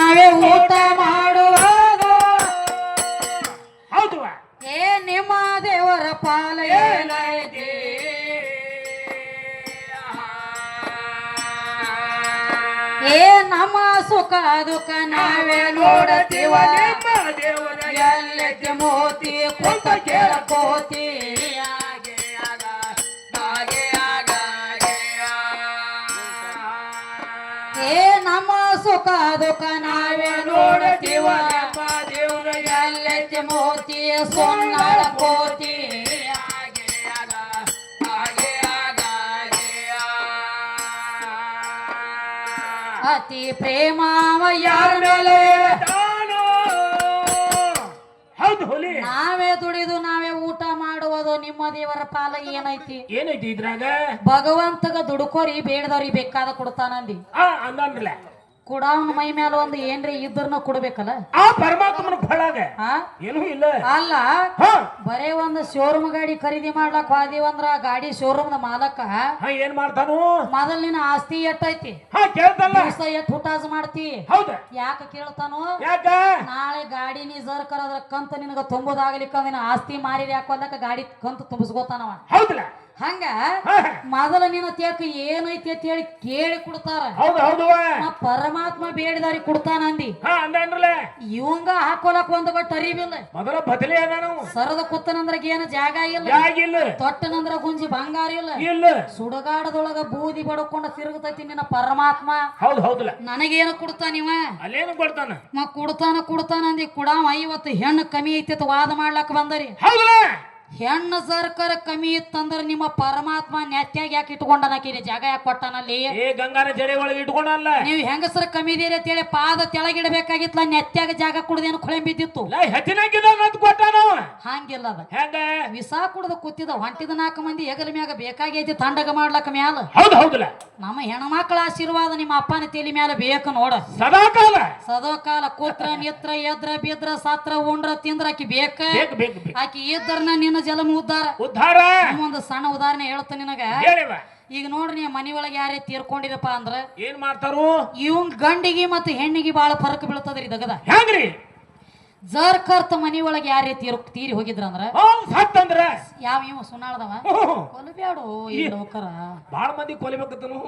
ನಾವೇ ಊಟ ಮಾಡುವುದು ಹೌದು ಏ ನಿಮ್ಮ ದೇವರ ಪಾಲ ಏನೈತಿ ಏ ನಮ್ಮ ಸುಖ ದುಃಖ ನಾವೇ ನೋಡತೀವ ದೇವರ ಎಲ್ಲಕ್ಕೆ ಮೋತಿ ಕುಂತ ಕೇಳಕೋತಿ ಏ ನಮ್ಮ ಸುಖ ದುಃಖ ನಾವೇ ನೋಡತೀವ ದೇವರ ಎಲ್ಲಕ್ಕೆ ಮೋತಿ ಸೊನ್ನಾಳ ಕೋತಿ ಅತಿ ಪ್ರೇಮಾವ ಯಾರ ಮೇಲೆ ತಾನು ಹೌದು ಹೋಲಿ ನಾವೇ ದುಡಿದು ನಾವೇ ಊಟ ಮಾಡುವುದು ನಿಮ್ಮ ದೇವರ ಪಾಲ ಏನೈತಿ ಏನೈತಿ ಇದ್ರಾಗ ಭಗವಂತಗ ದುಡುಕೋರಿ ಬೇಡದವ್ರಿಗೆ ಬೇಕಾದ ಕೊಡ್ತಾನಂದಿ ಅಂದ್ರಲ್ಲ ಕುಡವನ ಮೈ ಮೇಲೆ ಒಂದು ಏನ್ರಿ ಇದ್ರನ್ನ ಕೊಡ್ಬೇಕಲ್ಲ ಆ ಪರಮಾತ್ಮನ ಫಳಾಗ ಏನೂ ಇಲ್ಲ ಅಲ್ಲ ಬರೇ ಒಂದು ಶೋರೂಮ್ ಗಾಡಿ ಖರೀದಿ ಮಾಡ್ಲಕ್ ಹೋದಿವಂದ್ರ ಗಾಡಿ ಶೋರೂಮ್ ಮಾಲಕ ಏನ್ ಮಾಡ್ತಾನು ಮೊದಲ್ ನಿನ್ನ ಆಸ್ತಿ ಎಟ್ಟೈತಿ ಕೇಳ್ತಲ್ಲ ದಿವಸ ಎಟ್ ಹುಟಾಸ್ ಮಾಡ್ತಿ ಹೌದ ಯಾಕ ಕೇಳ್ತಾನು ಯಾಕ ನಾಳೆ ಗಾಡಿ ನೀ ಜರ್ಕರ್ ಅದ್ರ ಕಂತ ನಿನಗ ತುಂಬುದಾಗ್ಲಿಕ್ಕ ನಿನ್ನ ಆಸ್ತಿ ಮಾರಿ ಹಾಕೋದಕ್ಕ ಗಾಡಿ ಕಂತ ತುಂಬಿಸ್ಕೋತಾನವ ಹೌದಲ್ಲ ಹಂಗ ಮೊದಲ ನಿನ್ನ ತೇಕ ಏನೈತಿ ಅಂತ ಹೇಳಿ ಕೇಳಿ ಕೊಡ್ತಾರ ಹೌದು ಹೌದು ಪರಮಾತ್ಮ ಬೇಡಿದಾರಿ ಕೊಡ್ತಾನಂದಿ ಅಂದ್ರಲ್ಲ ಇವಂಗ ಹಾಕೋಲಕ್ ಒಂದು ಬಟ್ ಅರಿವಿಲ್ಲ ಮೊದಲ ಬದಲಿ ಅದಾನು ಸರದ ಕುತ್ತನಂದ್ರ ಏನು ಜಾಗ ಇಲ್ಲ ಯಾಗಿಲ್ಲ ತೊಟ್ಟನಂದ್ರ ಗುಂಜಿ ಬಂಗಾರ ಇಲ್ಲ ಇಲ್ಲ ಸುಡಗಾಡದೊಳಗ ಬೂದಿ ಬಡ್ಕೊಂಡ ತಿರುಗತೈತಿ ನಿನ್ನ ಪರಮಾತ್ಮ ಹೌದು ಹೌದಲ್ಲ ನನಗೇನು ಕೊಡ್ತಾನಿವ ಅಲ್ಲೇನು ಕೊಡ್ತಾನ ಕೊಡ್ತಾನ ಅಂದಿ ಕುಡಾವ ಇವತ್ತು ಹೆಣ್ಣು ಕಮ್ಮಿ ಐತಿ ವಾದ ಮಾಡ್ಲಕ್ ಬಂದರಿ ಹೌದಲ್ಲ ಹೆಣ್ಣು ಸರ್ಕಾರ ಕಮ್ಮಿ ಇತ್ತಂದ್ರ ನಿಮ್ಮ ಪರಮಾತ್ಮ ನೆತ್ಯಾಗ ಯಾಕೆ ಇಟ್ಕೊಂಡನಾಕಿರಿ ಜಾಗ ಯಾಕೆ ಕೊಟ್ಟಾನಲ್ಲಿ ಗಂಗಾನ ಜಡೆ ಒಳಗೆ ಇಟ್ಕೊಂಡಲ್ಲ ನೀವು ಹೆಂಗಸರ ಕಮ್ಮಿ ಇದೀರಿ ಅಂತೇಳಿ ಪಾದ ತೆಳಗಿಡಬೇಕಾಗಿತ್ತಲ್ಲ ನೆತ್ಯಾಗ ಜಾಗ ಕುಡ್ದೇನು ಕೊಳೆ ಬಿದ್ದಿತ್ತು ಹಂಗಿಲ್ಲ ಅದ ಹೆಂಗ ವಿಸ ಕುಡ್ದ ಕೂತಿದ ಹೊಂಟಿದ 4 ಮಂದಿ ಹೆಗಲ ಮ್ಯಾಗ ಬೇಕಾಗೈತಿ ತಂಡಗ ಮಾಡ್ಲಕ್ಕ ಮ್ಯಾಲ ಹೌದು ಹೌದಲ್ಲ ನಮ್ಮ ಹೆಣ್ಮಕ್ಳ ಆಶೀರ್ವಾದ ನಿಮ್ಮ ಅಪ್ಪನ ತಲೆ ಮ್ಯಾಲ ಬೇಕು ನೋಡ ಸದಾಕಾಲ ಕೂತ್ರ ನಿತ್ರ ಎದ್ರ ಬಿದ್ರ ಸತ್ರ ಉಂಡ್ರ ತಿಂದ್ರ ಆಕಿ ಬೇಕ ಆಕಿ ಇದ್ರನ ನಿನ್ನ ಜಲಮ ಉದ್ಧಾರ ಒಂದು ಸಣ್ಣ ಉದಾಹರಣೆ ಹೇಳ್ತ ನಿನಗ ಈಗ ನೋಡ್ರಿ ನೀವು ಮನಿ ಒಳಗೆ ಯಾರೇ ತೀರ್ಕೊಂಡಿರಪ್ಪ ಅಂದ್ರ ಏನ್ ಮಾಡ್ತಾರು ಇವಂಗ್ ಗಂಡಿಗೆ ಮತ್ತೆ ಹೆಣ್ಣಿಗೆ ಬಾಳ ಫರಕ್ ಬೀಳ್ತದ್ರಿ ದಗದ ಹೆಂಗ್ರಿ ಜರ್ಕರ್ತ ಮನಿ ಒಳಗೆ ಯಾರೇ ತೀರಿ ಹೋಗಿದ್ರಂದ್ರ ಸತ್ತಂದ್ರ ಯಾವ ಇವ ಸುನಾಳದವ ಕೊಲ್ಬ್ಯಾಡು ಈ ಲೋಕರ ಬಾಳ ಮಂದಿ ಕೊಲಿಬೇಕತ್ತನು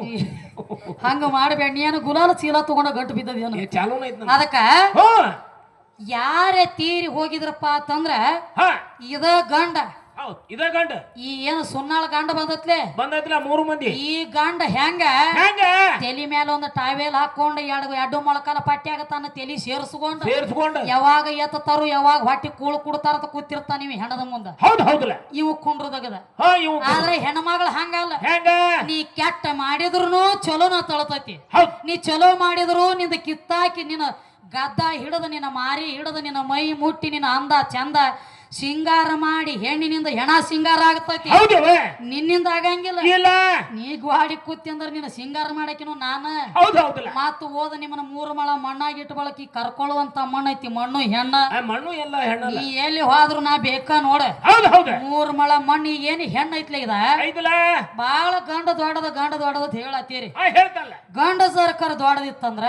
ಹಂಗ ಮಾಡಬೇಡ ನೀನು ಗುಲಾಲ ಚೀಲ ತಗೊಂಡ ಗಂಟು ಬಿದ್ದದೇನು ಚಾಲೂನ ಐತ್ ಅದಕ್ಕ ಯಾರೇ ತೀರಿ ಹೋಗಿದ್ರಪ್ಪ ಅಂತಂದ್ರ ಇದ ಗಂಡ ಇದ ಗಂಡ ಈ ಏನು ಸುನ್ನಾಳ ಗಂಡ ಬಂದೈತ್ಲ 3 ಮಂದಿ ಈ ಗಂಡ ಹೆಂಗ ತಲಿ ಮೇಲೆ ಒಂದು ಟಾವೆಲ್ ಹಾಕೊಂಡು ಎರಡು ಮೊಳಕಾಲ ಪಟ್ಟ್ಯಾಗ ತನ್ನ ತಲಿ ಸೇರಿಸ್ಕೊಂಡು ಯಾವಾಗ ಎತ್ತತಾರು ಯಾವಾಗ ಹೊಟ್ಟಿ ಕೂಳು ಕುಡ್ತಾರ ಕೂತಿರ್ತಾನ ನೀವು ಹೆಣದ ಮುಂದ ಹೌದಲ್ಲ ಇವ್ ಕುಂಡ್ರದಗದ ಆದ್ರೆ ಹೆಣ್ಮಗಳು ಹಂಗಲ್ಲ ನೀ ಕೆಟ್ಟ ಮಾಡಿದ್ರು ಚಲೋನ ತಳತೈತಿ ನೀ ಚಲೋ ಮಾಡಿದ್ರು ನಿಂದ ಕಿತ್ತಾಕಿ ನಿನ್ನ ಗದ್ದ ಹಿಡದ ನಿನ್ನ ಮಾರಿ ಹಿಡದ ನಿನ್ನ ಮೈ ಮುಟ್ಟಿ ನಿನ್ನ ಅಂದ ಚಂದ ಸಿಂಗಾರ ಮಾಡಿ ಹೆಣ್ಣಿನಿಂದ ಹೆಣ ಸಿಂಗಾರ ಆಗತೈತಿ ನಿನ್ನಿಂದ ಆಗಂಗಿಲ್ಲ ನೀ ಗ್ವಾಡಿ ಕೂತಿ ಅಂದ್ರ ನಿನ್ನ ಸಿಂಗಾರ ಮಾಡಕಿನು ನಾನ ಮತ್ತ ಓದ ನಿಮ್ಮನ್ನ 3 ಮಳ ಮಣ್ಣಾಗಿ ಇಟ್ಟು ಬಳಕಿ ಕರ್ಕೊಳ್ಳುವಂತ ಮಣ್ಣೈತಿ ಮಣ್ಣು ಹೆಣ್ಣ ನೀ ಎಲ್ಲಿ ಹೋದ್ರು ನಾ ಬೇಕಾ ನೋಡ 3 ಮಳ ಮಣ್ಣಿ ಏನ್ ಹೆಣ್ಣ ಐತ್ಲ ಇದ ಬಾಳ ಗಂಡ ದೊಡ್ಡದ ಹೇಳತ್ತೀರಿ ಗಂಡ ಸರ್ಕಾರ ದೊಡ್ಡದಿತ್ತಂದ್ರ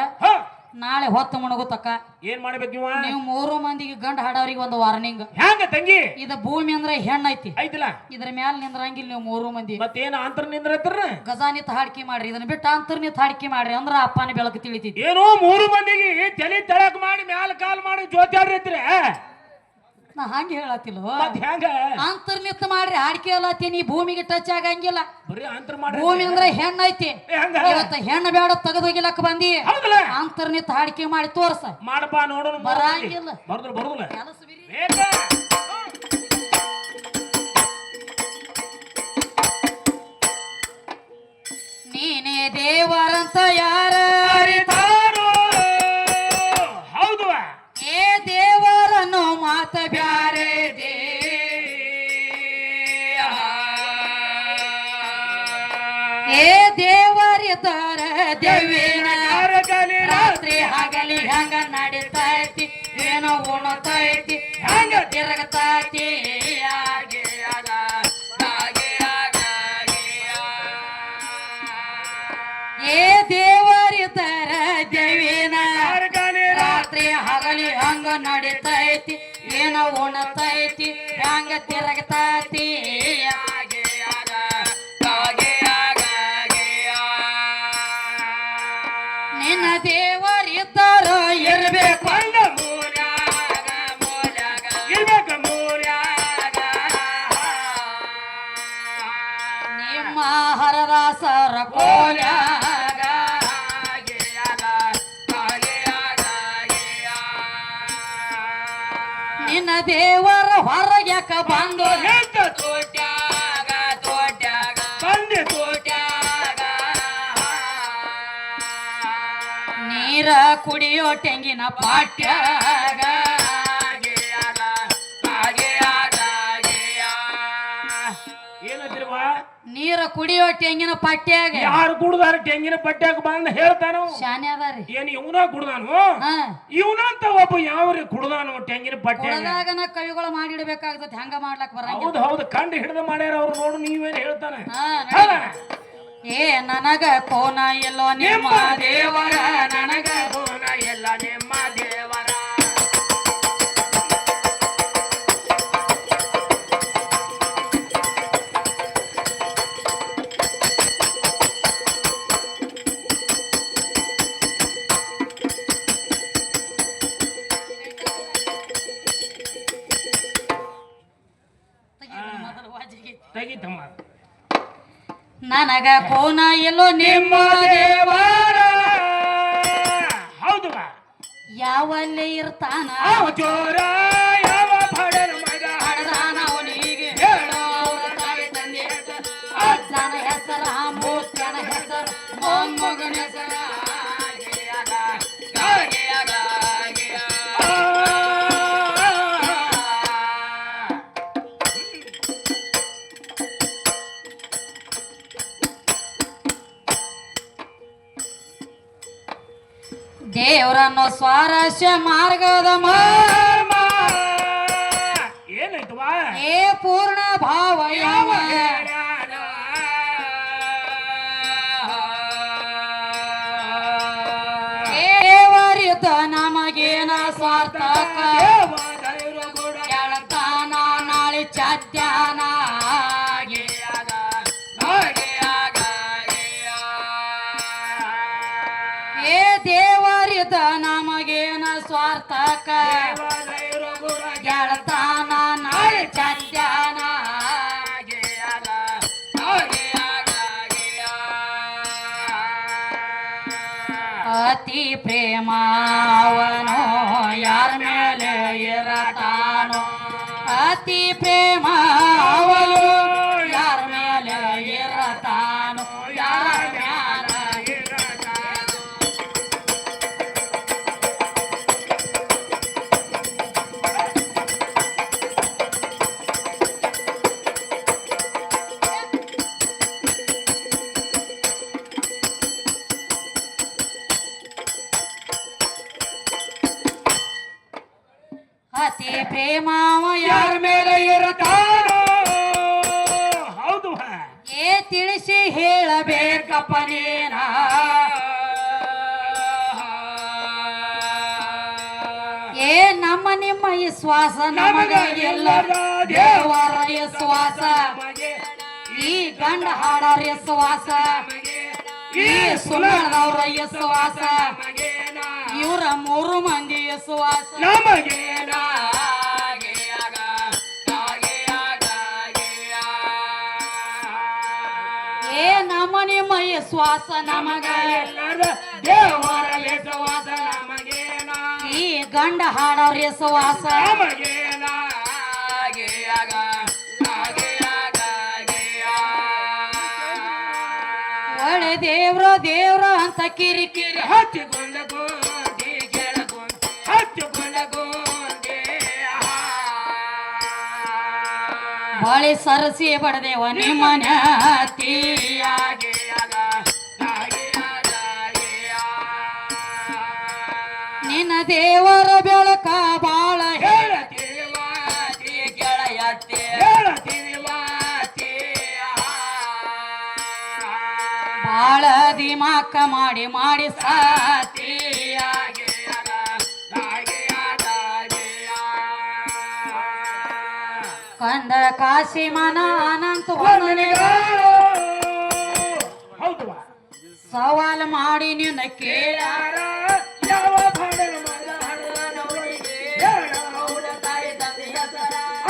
ನಾಳೆ ಹೊತ್ತು ಮುಣಗುತ್ತಕ್ಕ ಏನ್ ಮಾಡ್ಬೇಕು ನೀವು 3 ಮಂದಿಗೆ ಗಂಡ ಹಾಡವ್ರಿಗೆ ಒಂದು ವಾರ್ನಿಂಗ್ ಹೆಂಗ ತಂಗಿ ಇದ ಭೂಮಿ ಅಂದ್ರೆ ಹೆಣ್ಣೈತಿ ಐತಿಲ್ಲ ಇದ್ರ ಮ್ಯಾಲ ನಿಂದ್ರಂಗಿಲ್ಲ ನೀವು 3 ಮಂದಿ ಮತ್ತೇನ ಅಂತರ್ ನಿಂದ್ರತ್ರ ಗಜಾನಿತ್ ಹಾಡ್ಕಿ ಮಾಡ್ರಿ ಇದನ್ನ ಬಿಟ್ಟು ಅಂತರ್ನಿತ್ ಹಾಡ್ಕಿ ಮಾಡ್ರಿ ಅಂದ್ರ ಅಪ್ಪನ ಬೆಳಕು ತಿಳಿತೈತಿ ಏನೋ 3 ಮಂದಿಗೆ ತಲೆ ತಳಕ್ ಮಾಡಿ ಮ್ಯಾಲ ಕಾಲ್ ಮಾಡಿ ಜೋತ್ಯಾಡ್ರಿ ನಾ ಹಂಗೆ ಹೇಳತ್ತಿಲ್ವ ಹೆಂಗ ಅಂತರ್ನಿತ್ ಮಾಡ್ರಿ ಹಾಡ್ಕಿ ಅಲ್ಲತ್ತೀನಿ ಭೂಮಿಗೆ ಟಚ್ ಆಗಂಗಿಲ್ಲ ಭೂಮಿ ಭೂಮಿ ಅಂದ್ರೆ ಹೆಣ್ಣೈತಿ ಇವತ್ತ ಹೆಣ್ಣು ಬೇಡ ತೆಗೆದೋಗಿಲಕ್ ಬಂದಿ ಅಂತರ್ನಿತ್ ಹಾಡ್ಕಿ ಮಾಡಿ ತೋರ್ಸ ಮಾಡಪ್ಪ ನೋಡೋಣ ಬರಂಗಿಲ್ಲ ಬರುದಿಲ್ಲ ನೀನೇ ದೇವರಂತ ಯಾರ ದೇವರನ್ನು ಮಾತ ಬ್ಯಾರೆ ದೇವರಿದ್ದಾರ ದೇವಿನ ರಾತ್ರಿ ಹಗಲಿ ಹಂಗ ನಡಿತೈತಿ ಏನೋ ಉಣತೈತಿ ಹಂಗ ತಿರುಗತೈತಿ ದೇವರಿದ್ದಾರ ದೇವಿನ ಏನ ಉಣತೈತಿ ಹ್ಯಾಂಗ ತಿರಗತೈತಿ ನಿನ್ನ ದೇವರಿದ್ದಾರ ಇರ್ಬೇಕು ನಿಮ್ಮ ಹರದಾಸರ ಕೋಲ್ಯಾಗ ನಿನ್ನ ದೇವರ ಹೊರಗ್ಯಾಕ ಬಂದು ನೀರ ಕುಡಿಯೋ ತೆಂಗಿನ ಪಾಟ್ಯಾಗ ಏನಂತಿರುವ ನೀರ ಕುಡಿಯೋ ತೆಂಗಿನ ಪಟ್ಟ್ಯಾಗ ಯಾರು ಕುಡ್ದಾರ ತೆಂಗಿನ ಪಟ್ಟ್ಯಾಗ ಬಂದ ಹೇಳ್ತಾನು ಶಾನೆ ಅದಾರಿ ಏನ್ ಇವನ ಕುಡ್ದಾನು ಇವನಂತ ಒಬ್ಬ ಯಾವ್ರಿ ಕುಡ್ದಾನು ತೆಂಗಿನ ಪಟ್ಟ್ಯಾಗ ಕುಡದಾಗನ ಕವಿಗಳು ಮಾಡಿಡ್ಬೇಕಾಗ್ತದೆ ಹಂಗ ಮಾಡ್ಲಕ್ ಬರಂಗಿಲ್ಲ ಹೌದು ಹೌದು ಕಂಡು ಹಿಡಿದು ಮಾಡ್ಯಾರ ಅವ್ರು ನೋಡು ನೀವೇನ್ ಹೇಳ್ತಾನೆ ಏ ನನಗ ಕೋನ ಎಲ್ಲೋ ನಿಮ್ಮ ದೇವರ ನನಗ ಕೋನ ಎಲ್ಲ ನಿಮ್ಮ ದೇವರ ತೆಗಿತಮ್ಮ ನನಗ ಕೋನ ಎಲ್ಲೋ ನಿಮ್ಮ ದೇವರ ಹೌದು ಯಾವಲ್ಲಿ ಇರ್ತಾನ ಜೋರ ಯಾವ ಬಡನ ಮಗ ಹಡದಾನ ಅವನಿಗೆ ಹೇಳೋ ಅವ್ರ ತಾಯಿ ತಂದೆ ಅಜ್ಜನ ಹೆಸರ ಮೂರ್ತಿಯನ ಹೆಸರು ಮೊಮ್ಮಗನ ಹೆಸರ ದೇವರನ್ನು ಸ್ವಾರಸ್ಯ ಮಾರ್ಗದ ಏನಾಯ್ತವಾ ಏ ಪೂರ್ಣ ಭಾವ ಯಾವ ದೇವರಿದ್ದ ನಮಗೇನ ಸ್ವಾರ್ಥಕ ಕೇಳತಾನ ನಾಳೆ ಚಾತ್ಯಾನ ಏ ದೇವರಿದ್ದ ನಮಗೇನ ಸ್ವಾರ್ಥಕ ಗೆಳತಾನ ನಾಳೆ ಚಂದ್ಯಾನ ಅತಿ ಪ್ರೇಮವನೋ ಯಾರ ಮೇಲೆ ಇರತಾನೋ ಅತಿ ಪ್ರೇಮ ಅವನು ಯಾರ ಮೇಲೆ ಇರತಾನೋ ಯಾರ ಮೇಲೆ ಅತಿ ಪ್ರೇಮವ ಯಾರ ಮೇಲೆ ಇರತಾನೋ ಹೌದು ಏ ತಿಳಿಸಿ ಹೇಳಬೇಕಪ್ಪ ನೀನ ಏ ನಮ್ಮ ನಿಮ್ಮ ವಿಶ್ವಾಸ ನಮಗ ಎಲ್ಲರ ದೇವರ ವಿಶ್ವಾಸ ಈ ಗಂಡ ಹಾಡೋರ ವಿಶ್ವಾಸ ಈ ಸುಳ್ಳದವ್ರ ವಿಶ್ವಾಸ ಇವರ ಮೂರು ಮಂದಿ ವಿಶ್ವಾಸ ನಮಗೇನ ಏ ನಮ್ಮ ನಿಮ್ಮ ವಿಶ್ವಾಸ ನಮಗ ಎಲ್ಲರ ದೇವರ ವಿಶ್ವಾಸ ನಮಗೇನ ಈ ಗಂಡ ಹಾಡೋರ ವಿಶ್ವಾಸ ನಮಗೇನ ಒಳ್ಳೆ ದೇವ್ರ ದೇವ್ರ ಅಂತ ಕಿರಿಕಿರಿ ಹಚ್ಚಿಕೊಂಡ ಗೋಂದಿ ಗೆಳಗೊಂಡು ಹಚ್ಚಿಕೊಂಡ ಗೋಂದಿ ಬಾಳೆ ಸರಸಿ ಬಡದೇವ ನಿಮ್ಮ ನ್ಯಾತಿಯಾಗಿ ನಿನ್ನ ದೇವರ ಬೆಳಕ ಬಾಳ ಹೇಳತೀವಿ ವಾತಿ ಗೆಳೆಯತ್ತೆ ಹೇಳತೀವಿ ವಾತಿ ಬಾಳ ದಿಮಾಕ ಮಾಡಿ ಮಾಡಿ ಸಾತಿ ಒಂದ ಕಾಶಿ ಮನ ಅನಂತ ಹೌದು ಸವಾಲ್ ಮಾಡಿ ನಿನ್ನ ಕೇಳ್ಯಾರ ಯಾವ ಭಾಡನ ಮಗ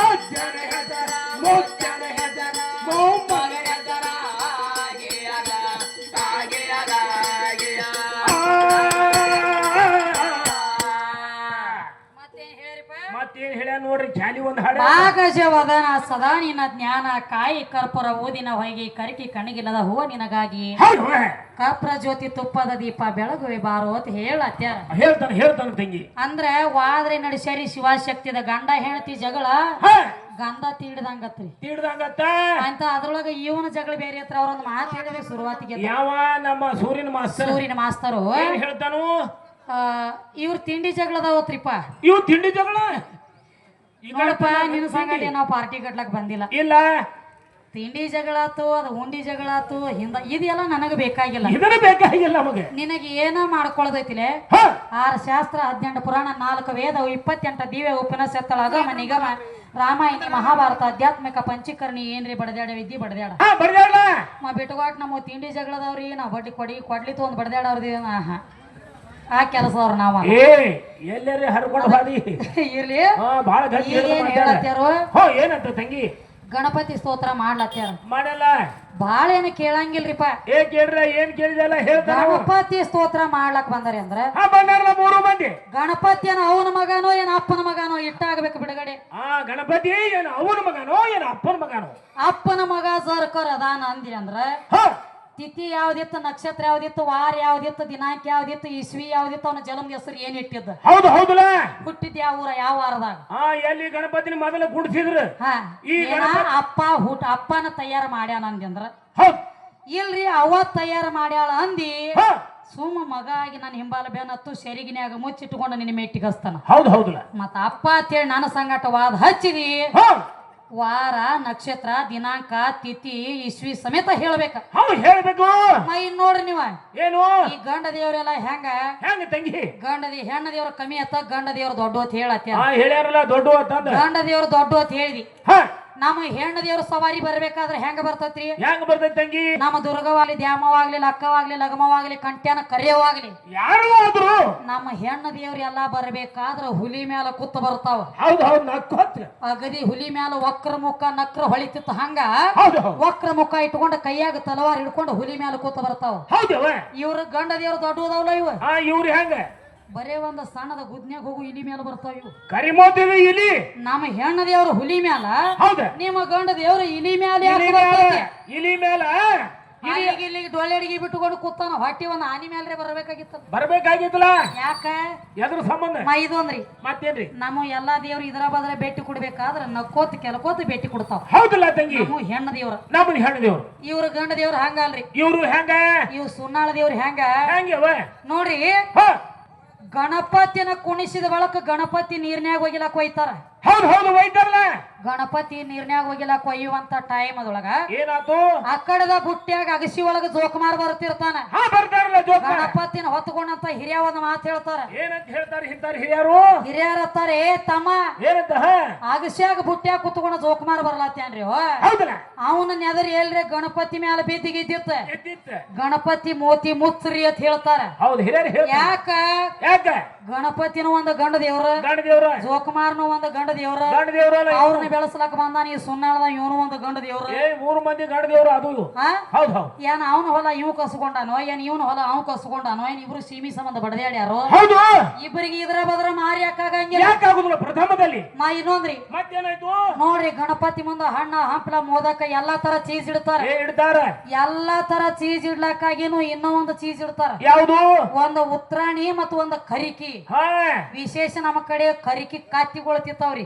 ಅಜ್ಜನ ಹೆಸರ ಮುಚ್ಚನ ಹೆಸರ ಮೊಮ್ಮಗನ ಹೆಸರ ಮತ್ತೇನ್ ಹೇಳ್ಯ ನೋಡ್ರಿ ಚಾಲಿ ಒಂದ್ ಹಾಡ ಭಾಗಜವದನ ಸದಾ ನಿನ್ನ ಜ್ಞಾನ ಕಾಯಿ ಕರ್ಪೂರ ಊದಿನ ಹೊಯ್ಗೆ ಕರಿಕಿ ಕಣಿಗಿಲ್ಲದ ಹೂವ ನಿನಗಾಗಿ ಕರ್ಪೂರ ಜ್ಯೋತಿ ತುಪ್ಪದ ದೀಪ ಬೆಳಗುವೆ ಬಾರೋ ಅಂತ ಹೇಳತ್ಯಾರ ಹೇಳ್ತಾನ ತಂಗಿ ಅಂದ್ರೆ ವಾದ್ರೆ ನಡೆಸ್ಯಾರಿ ಶಿವಶಕ್ತಿದ ಗಂಡ ಹೆಂಡತಿ ಜಗಳ ಗಂಧ ತೀಡ್ದಂಗತ್ರಿ ತೀಡ್ದಂಗತ್ತ ಅಂತ ಅದ್ರೊಳಗ ಇವನ ಜಗಳ ಬೇರೆ ಹತ್ರ ಅವ್ರೊಂದು ಮಾತು ಹೇಳಿದ್ರೆ ಶುರುವಾತಿಗೆ ಯಾವ ನಮ್ಮ ಸೂರ್ಯನ ಮಾಸ್ತರು ಹೇಳ್ತಾನು ಇವ್ರ ತಿಂಡಿ ಜಗಳದಾವತ್ರಿಪ್ಪ ಇವ್ ತಿಂಡಿ ಜಗಳ ನೋಡಪ್ಪ ನಿನ್ನ ಸಂಗತಿ ನಾವು ಪಾರ್ಟಿ ಕಟ್ಲಕ್ ಬಂದಿಲ್ಲ ಇಲ್ಲ ತಿಂಡಿ ಜಗಳಾತು ಅದು ಉಂಡಿ ಜಗಳಾತು ಹಿಂದ ಇದೆಲ್ಲ ನನಗ ಬೇಕಾಗಿಲ್ಲ ಇದನ್ನ ಬೇಕಾಗಿಲ್ಲ ನಮಗೆ ನಿನಗೆ ಏನ ಮಾಡ್ಕೊಳ್ಳೋದೈತಿಲೆ 6 ಶಾಸ್ತ್ರ 18 ಪುರಾಣ 4 ವೇದ 28 ದಿವ್ಯ ಉಪನಿಷತ್ತಳ ಅಗಮ ನಿಗಮ ರಾಮಾಯಣ ಮಹಾಭಾರತ ಆಧ್ಯಾತ್ಮಿಕ ಪಂಚೀಕರಣಿ ಏನ್ರಿ ಬಡದ್ಯಾಡ ವಿದ್ಯೆ ಬಡದ್ಯಾಡ ಬಿಟ್ಟುಗಾಟ್ ನಮ್ಮ ತಿಂಡಿ ಜಗಳದವ್ರಿ ನಾವು ಬಡ್ಡಿ ಕೊಡ್ಲಿತ್ತು ಒಂದು ಬಡದ್ಯಾಡವ್ರದಿ ಆ ಕೆಲಸದವ್ರು ನಾವ ಎಲ್ಲರೇ ಹರ್ಕೊಂಡು ಬಾದಿ ಇರ್ಲಿ ಬಹಳ ಹೇಳತ್ಯಾರು ಏನಂತ ತಂಗಿ ಗಣಪತಿ ಸ್ತೋತ್ರ ಮಾಡ್ಲತ್ಯಾರ ಮಾಡಲ್ಲ ಬಾಳ ಏನ ಕೇಳಂಗಿಲ್ರಿಪ್ಪ ಕೇಳ್ರ ಏನ್ ಕೇಳಿದಲ್ಲ ಹೇಳ್ತಾರ ಗಣಪತಿ ಸ್ತೋತ್ರ ಮಾಡ್ಲಕ್ ಬಂದಾರೆ ಅಂದ್ರೆ ಬಂದಾರಲ್ಲ 3 ಮಂದಿ ಗಣಪತಿ ಏನ ಅವನ ಮಗನೋ ಏನ ಅಪ್ಪನ ಮಗನೋ ಇಟ್ಟಾಗಬೇಕು ಬಿಡುಗಡೆ ಗಣಪತಿ ಏನ ಅವನ ಮಗನೋ ಏನ ಅಪ್ಪನ ಮಗನೋ ಅಪ್ಪನ ಮಗ ಸರ್ಕರ್ ಅದಾನ ಅಂದಿ ಅಂದ್ರ ತಿಥಿ ಯಾವ್ದಿತ್ತು ನಕ್ಷತ್ರ ಯಾವ್ದಿತ್ತು ವಾರ ಯಾವ್ದಿತ್ತು ದಿನಾಂಕ ಯಾವ್ದಿತ್ತು ಇಸ್ವಿ ಯಾವ್ದಿತ್ತು ಅವನ ಜಲಮದ ಹೆಸರು ಏನ್ ಇಟ್ಟಿದ್ದ ಹೌದಲ್ಲ ಹುಟ್ಟಿದ್ ಯಾವ ಊರ ಯಾವ ವಾರದಾಗ ಎಲ್ಲಿ ಗಣಪತಿನ ಮೊದಲ ಗುಡಿಸಿದ್ರು ಅಪ್ಪನ ತಯಾರ ಮಾಡ್ಯಾನ ಅಂದಿ ಅಂದ್ರ ಇಲ್ರಿ ಅವ ತಯಾರ ಮಾಡ್ಯಾಳ ಅಂದಿ ಸುಮ್ಮ ಮಗ ಆಗಿ ನಾನು ಹಿಂಬಾಲ ಬೆನ್ನತ್ತು ಸೆರಿಗಿನ್ಯಾಗ ಮುಚ್ಚಿಟ್ಕೊಂಡು ನಿನ್ನ ಮೆಟ್ಟಿಗಸ್ತಾನ ಹೌದಲ್ಲ ಮತ್ತ ಅಪ್ಪ ಅಂತೇಳಿ ನನ್ನ ಸಂಗಟ ವಾದ ಹಚ್ಚಿದಿ ವಾರ ನಕ್ಷತ್ರ ದಿನಾಂಕ ತಿಥಿ ಇಸ್ವಿ ಸಮೇತ ಹೇಳ್ಬೇಕ ಹೇಳ್ಬೇಕು ನೋಡ್ರಿ ನೀವ ಏನು ಈ ಗಂಡ ದೇವ್ರೆಲ್ಲ ಹೆಂಗ ತಂಗಿ ಹೆಣ್ಣ ದೇವ್ರ ಕಮ್ಮಿ ಅತ್ತ ಗಂಡ ದೇವ್ರ ದೊಡ್ಡ ಅಂತ ಹೇಳ್ಯಾರಲ್ಲ ದೊಡ್ಡ ಗಂಡ ದೇವ್ರ ದೊಡ್ಡ ಅಂತ ಹೇಳಿದಿ ನಮ್ಮ ಹೆಣ್ಣ ದೇವ್ರ ಸವಾರಿ ಬರ್ಬೇಕಾದ್ರೆ ಹೆಂಗ ಬರ್ತೈತ್ರಿ ಹೆಂಗ ಬರ್ತೈತಿ ತಂಗಿ ನಮ್ಮ ದುರ್ಗವಾಗ್ಲಿ ದ್ಯಾಮವಾಗ್ಲಿ ಲಕ್ಕವಾಗ್ಲಿ ಲಗಮವಾಗ್ಲಿ ಕಂಟ್ಯಾನ ಕರಿಯವಾಗ್ಲಿ ಯಾರು ಆದ್ರು ನಮ್ಮ ಹೆಣ್ಣ ದೇವ್ರ ಎಲ್ಲಾ ಬರ್ಬೇಕಾದ್ರ ಹುಲಿ ಮ್ಯಾಲ ಕುತ್ತ ಬರ್ತಾವ ಅಗದಿ ಹುಲಿ ಮ್ಯಾಲ ವಕ್ರ ಮುಖ ನಕ್ರ ಹೊಳಿತಿತ್ತು ಹಂಗ ವಕ್ರ ಮುಖ ಇಟ್ಕೊಂಡ ಕೈಯಾಗ ತಲವಾರ್ ಹಿಡ್ಕೊಂಡು ಹುಲಿ ಮ್ಯಾಲ ಕೂತ ಬರ್ತಾವ ಇವ್ರ ಗಂಡ ದೇವ್ರ ದೊಡ್ಡದವಲ್ಲ ಇವ್ರು ಹೆಂಗ ಬರೇ ಒಂದ ಸಣ್ಣದ ಗುದ್ನ್ಯಾಗ ಹೋಗು ಇಲಿ ಮ್ಯಾಲ ಬರ್ತಾವ ಇವು ಕರಿಮೋತಿದ ಇಲಿ ನಮ್ಮ ಹೆಣ್ಣ ದೇವ್ರ ಹುಲಿ ಮ್ಯಾಲ ನಿಮ್ಮ ಗಂಡ ದೇವ್ರ ಇಲಿ ಮ್ಯಾಲ ಇಲಿ ಮ್ಯಾಲ ಇಲ್ಲಿಗೆ ಡೊಳ್ಳೆಡಿಗೆ ಬಿಟ್ಟುಕೊಂಡು ಕೂತಾನ ಹೊಟ್ಟಿ ಒಂದ್ ಆನಿ ಮ್ಯಾಲ್ರೆ ಬರ್ಬೇಕಾಗಿತ್ತಲ್ಲ ಯಾಕ ಎದ್ರ ಸಂಬಂಧ ಇದು ಅಂದ್ರಿ ಮತ್ತೇನ್ರಿ ನಮ್ಮ ಎಲ್ಲಾ ದೇವ್ರು ಇದರ ಬದ್ರ ಭೇಟಿ ಕೊಡ್ಬೇಕಾದ್ರ ನಕ್ಕೋತ್ ಕೆಲಕೋತ್ ಭೇಟಿ ಕೊಡ್ತಾವ ಹೌದಲ್ಲ ತಂಗಿ ಹೆಣ್ಣ ದೇವ್ರ ನಮ್ಮ ಹೆಣ್ಣ ದೇವ್ರು ಇವ್ರ ಗಂಡ ದೇವ್ರ ಹಂಗಲ್ರಿ ಇವ್ರು ಹೆಂಗ ಇವ್ ಸುನ್ನಾಳ ದೇವ್ರ ಹೆಂಗ ನೋಡ್ರಿ ಗಣಪತಿನ ಕುಣಿಸಿದ ಬಳಕ ಗಣಪತಿ ನೀರ್ನ್ಯಾಗ ಹೋಗಿಲಾಕ ಒಯ್ತಾರ ಒಯ್ತಾರಲ್ಲ ಗಣಪತಿ ನೀರ್ನ್ಯಾಗ ಹೋಗಿಲಾಕ ಒಯ್ಯುವಂತ ಟೈಮ್ ಅದೊಳಗ ಏನಾತು ಆ ಕಡೆದ ಬುಟ್ಟ್ಯಾಗ ಅಗಸಿ ಒಳಗ ಜೋಕುಮಾರ್ ಬರ್ತಿರ್ತಾನ ಗಣಪತಿನ ಹೊತ್ಕೊಂಡಂತ ಹಿರಿಯ ಒಂದ್ ಮಾತು ಹೇಳ್ತಾರ ಏನಂತ ಹೇಳ್ತಾರ ಹಿರಿಯರು ಹಿರಿಯರತ್ತಾರೆ ತಮ್ಮ ಏನಂತ ಅಗಸ್ಯಾಗ ಬುಟ್ಟ್ಯಾಗ ಕುತ್ಕೊಂಡ ಜೋಕುಮಾರ್ ಬರ್ಲಾತ್ತೇನ್ರಿ ಅವನ ನೆದರಿ ಎಲ್ರಿ ಗಣಪತಿ ಮ್ಯಾಲ ಬಿದ್ದಿಗಿದ್ದಿತ್ತ ಗಣಪತಿ ಮೋತಿ ಮುತ್ರಿ ಅಂತ ಹೇಳ್ತಾರ ಯಾಕ ಗಣಪತಿನ ಒಂದ್ ಗಂಡ ದೇವ್ರ ಜೋಕುಮಾರ್ನು ಒಂದ್ ಗಂಡ ದೇವ್ರ ಅವ್ರನ್ನ ಬೆಳೆಸ್ಲಕ್ ಬಂದಾನ ಈ ಸುನ್ನಾಳದ ಇವನು ಒಂದು ಗಂಡ ದೇವ್ರ 3 ಮಂದಿ ಗಂಡ ದೇವ್ರು ಅದು ಏನ್ ಅವನ ಹೊಲ ಇವ್ ಕಸ್ಕೊಂಡಾನೋ ಏನ್ ಇವನ ಹೊಲ ಅವ್ ಕಸ್ಕೊಂಡಾನೋ ಏನ್ ಇಬ್ರು ಸೀಮಿ ಸಂಬಂಧ ಬಡದ್ಯಾಡ್ಯಾರು ಇಬ್ಬರಿಗೆ ಇದ್ರ ಬದ್ರ ಮಾರಿ ಯಾಕಾಗುದಿಲ್ಲ ಪ್ರಥಮದಲ್ಲಿ ಇನ್ನೊಂದ್ರಿ ಮತ್ತೇನಾಯ್ತು ನೋಡ್ರಿ ಗಣಪತಿ ಮುಂದ ಹಣ್ಣ ಹಂಪ್ಲ ಮೋದಕ ಎಲ್ಲಾ ತರ ಚೀಸ್ ಇಡ್ತಾರ ಎಲ್ಲಾ ತರ ಚೀಸ್ ಇಡ್ಲಕ್ಕಾಗಿನು ಇನ್ನೂ ಒಂದು ಚೀಸ್ ಇಡ್ತಾರ ಯಾವುದು ಒಂದು ಉತ್ರಾಣಿ ಮತ್ತು ಒಂದು ಕರಿಕಿ ವಿಶೇಷ ನಮ್ಮ ಕಡೆ ಕರಿಕಿ ಕಾತಿಗಳು ತಿಂತಾವ್ರಿ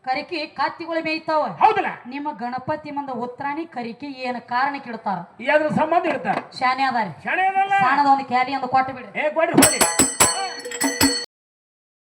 ಕರಿಕಿ ಕಾತಿಗಳು ಮೇಯ್ತಾವ ಹೌದಲ್ಲ ನಿಮ್ಮ ಗಣಪತಿ ಮುಂದ ಉತ್ರಾಣಿ ಕರಿಕಿ ಏನ್ ಕಾರಣಕ್ಕೆ ಇಡ್ತಾರ ಸಂಬಂಧ ಇಡ್ತಾರ ಶಾನೆ ಅದಾರಿ ಶಾನೆ ಸಾಣದ ಒಂದು ಕ್ಯಾಲಿ ಒಂದು ಕೊಟ್ಟು ಬಿಡ್ರಿ ಕೊಡ್ರಿ